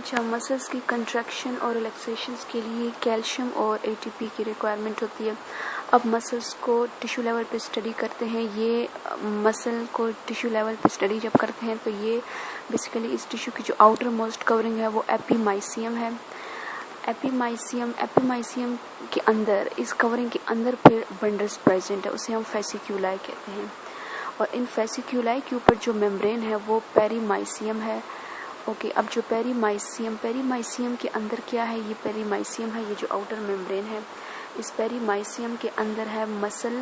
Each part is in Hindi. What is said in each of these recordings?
अच्छा, मसल्स की कंट्रैक्शन और रिलैक्सेशंस के लिए कैल्शियम और एटीपी की रिक्वायरमेंट होती है। अब मसल्स को टिश्यू लेवल पे स्टडी करते हैं, ये मसल को टिश्यू लेवल पे स्टडी जब करते हैं तो ये बेसिकली इस टिश्यू की जो आउटर मोस्ट कवरिंग है वो एपीमाइसियम है। एपीमाइसियम के अंदर, इस कवरिंग के अंदर फिर बंडल्स प्रेजेंट है, उसे हम फेसिक्यूलाई कहते हैं। और इन फेसिक्यूलाई के ऊपर जो मेम्ब्रेन है वो पेरीमाइसियम है। ओके, अब जो पेरीमाइसियम के अंदर क्या है, ये पेरीमाइसियम है, ये जो आउटर मेम्ब्रेन है, इस पेरीमाइसियम के अंदर है मसल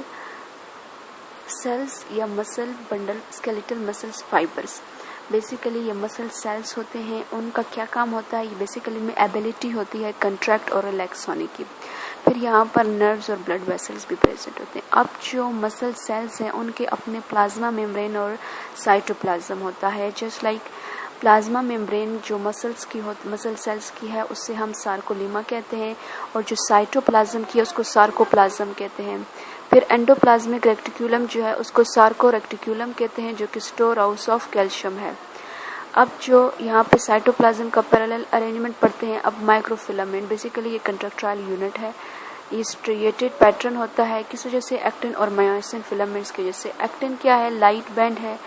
सेल्स या muscle bundle, skeletal muscles fibres. Basically ये मसल सेल्स होते हैं, उनका क्या काम होता है, ये बेसिकली में एबिलिटी होती है कंट्रैक्ट और रिलैक्स होने की। फिर यहाँ पर नर्व्स और ब्लड वेसल्स भी प्रेजेंट होते हैं। अब जो मसल सेल्स हैं उनके अपने प्लाज्मा मेम्ब्रेन और साइटोप्लाज्म होता है। जस्ट लाइक प्लाज्मा मेम्ब्रेन जो मसल सेल्स की है उससे हम सार्कोलीमा कहते हैं, और जो साइटोप्लाज्म की है उसको सार्कोप्लाज्म कहते हैं। फिर एंडोप्लाज्मिक रेक्टिक्यूलम जो है उसको सार्कोरेक्टिक्यूलम कहते हैं, जो कि स्टोर हाउस ऑफ कैल्शियम है। अब जो यहाँ पे साइटोप्लाज्म का पैरेलल अरेंजमेंट पढ़ते हैं, अब माइक्रोफिलामेंट, बेसिकली ये कंट्रैक्टाइल यूनिट है। ये स्ट्रिएटेड पैटर्न होता है, किस वजह से, एक्टिन और मायोसिन फिलामेंट्स की वजह से। एक्टिन क्या है, लाइट बैंड है,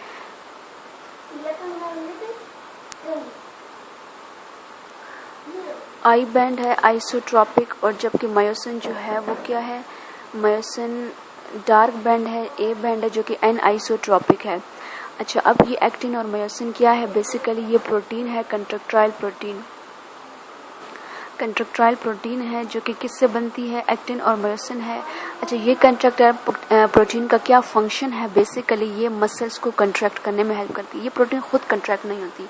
आई बैंड है आइसोट्रॉपिक, और जबकि मायोसिन जो है वो क्या है, मायोसिन डार्क बैंड है, ए बैंड है, जो कि एन आइसोट्रॉपिक है। अच्छा, अब ये एक्टिन और मायोसिन क्या है, बेसिकली ये प्रोटीन है, कंट्रैक्टाइल प्रोटीन है, जो कि किससे बनती है, एक्टिन और मायोसिन है। अच्छा, ये कंट्रैक्टाइल प्रोटीन का क्या फंक्शन है, बेसिकली ये मसल्स को कंट्रैक्ट करने में हेल्प करती है। ये प्रोटीन खुद कंट्रैक्ट नहीं होती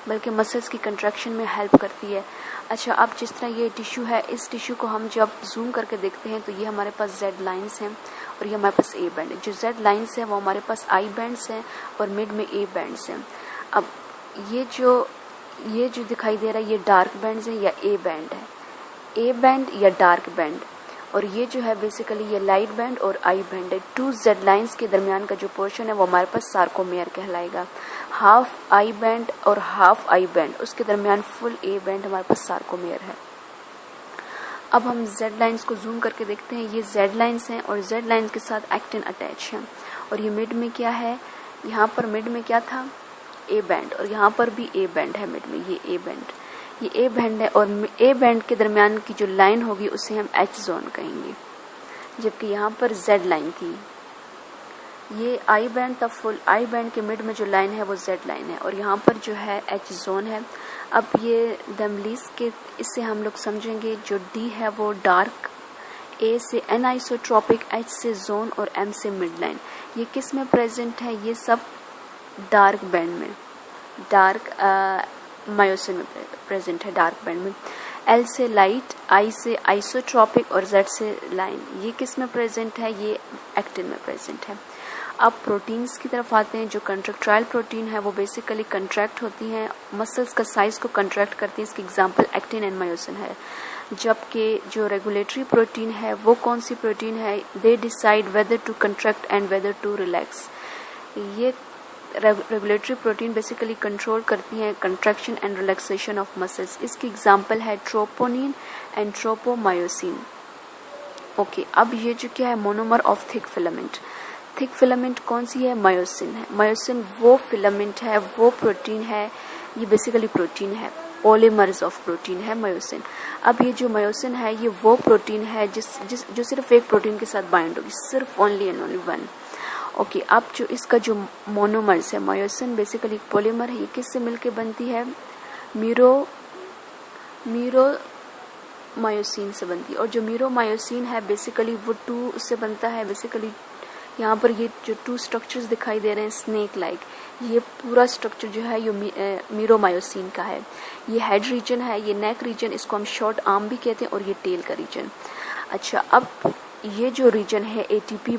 बल्कि मसल्स की कंट्रैक्शन में हेल्प करती है। अच्छा, अब जिस तरह ये टिश्यू है, इस टिश्यू को हम जब जूम करके देखते हैं तो ये हमारे पास जेड लाइंस हैं और ये हमारे पास ए बैंड है। जो जेड लाइंस हैं वो हमारे पास आई बैंड्स हैं और मिड में ए बैंड्स हैं। अब ये जो दिखाई दे रहा है ये डार्क बैंड्स है या ए बैंड है, ए बैंड या डार्क बैंड, और ये जो है बेसिकली ये लाइट बैंड और आई बैंड है। टू जेड लाइंस के दरमियान का जो पोर्शन है वो हमारे पास सार्कोमेयर कहलाएगा। हाफ आई बैंड और हाफ आई बैंड, उसके दरमियान फुल ए बैंड हमारे पास सार्कोमेयर है। अब हम जेड लाइंस को जूम करके देखते हैं, ये जेड लाइंस हैं और जेड लाइंस के साथ एक्टिन अटैच है। और ये मिड में क्या है, यहाँ पर मिड में क्या था, ए बैंड, और यहाँ पर भी ए बैंड है मिड में, ये ए बैंड है, और ए बैंड के दरमियान की जो लाइन होगी उसे हम एच जोन कहेंगे। जबकि यहाँ पर जेड लाइन थी, ये आई बैंड था, फुल आई बैंड के मिड में जो लाइन है वो जेड लाइन है, और यहाँ पर जो है एच जोन है। अब ये दमलीस के, इससे हम लोग समझेंगे जो डी है वो डार्क, ए से एन आइसोट्रॉपिक, एच से जोन और एम से मिड लाइन। ये किस में प्रेजेंट है, ये सब डार्क बैंड में, डार्क मायोसिन में प्रेजेंट है, डार्क बैंड में। एल से लाइट, आई से आइसोट्रॉपिक और जेड से लाइन, ये किस में प्रेजेंट है, ये एक्टिन में प्रेजेंट है। अब प्रोटीन्स की तरफ आते हैं। जो कंट्रैक्टाइल प्रोटीन है वो बेसिकली कंट्रैक्ट होती हैं, मसल्स का साइज को कंट्रैक्ट करती है, इसकी एग्जांपल एक्टिन एंड मायोसिन है। जबकि जो रेगुलेटरी प्रोटीन है वो कौन सी प्रोटीन है, they decide whether to contract and whether to relax. ये रेगुलेटरी प्रोटीन बेसिकली कंट्रोल करती हैं contraction and relaxation of muscles, इसकी एग्जांपल है ट्रोपोनिन एंड ट्रोपोमायोसिन। ओके, अब ये जो क्या है, monomer of thick filament. Thick filament कौन सी है, मायोसिन है। मायोसिन वो फिलामेंट है, वो प्रोटीन है, ये बेसिकली प्रोटीन है, पॉलीमर्स ऑफ प्रोटीन है मायोसिन। अब ये जो मायोसिन है ये वो प्रोटीन है जो सिर्फ एक प्रोटीन के साथ बाइंड होगी, सिर्फ only and only one. Okay, अब जो इसका जो मोनोमर्स है, मायोसिन बेसिकली पॉलीमर है, ये किससे मिलके बनती है, मायोसिन से बनती है। और जो मायोसिन है बेसिकली वो टू से बनता है। बेसिकली यहाँ पर ये जो टू स्ट्रक्चर्स दिखाई दे रहे हैं स्नेक लाइक, ये पूरा स्ट्रक्चर जो है ये मायोसिन का है। ये हेड रीजन है, ये नेक रीजन, इसको हम शॉर्ट आर्म भी कहते हैं, और ये टेल का रीजन। अच्छा, अब ये जो रीजन है एटीपी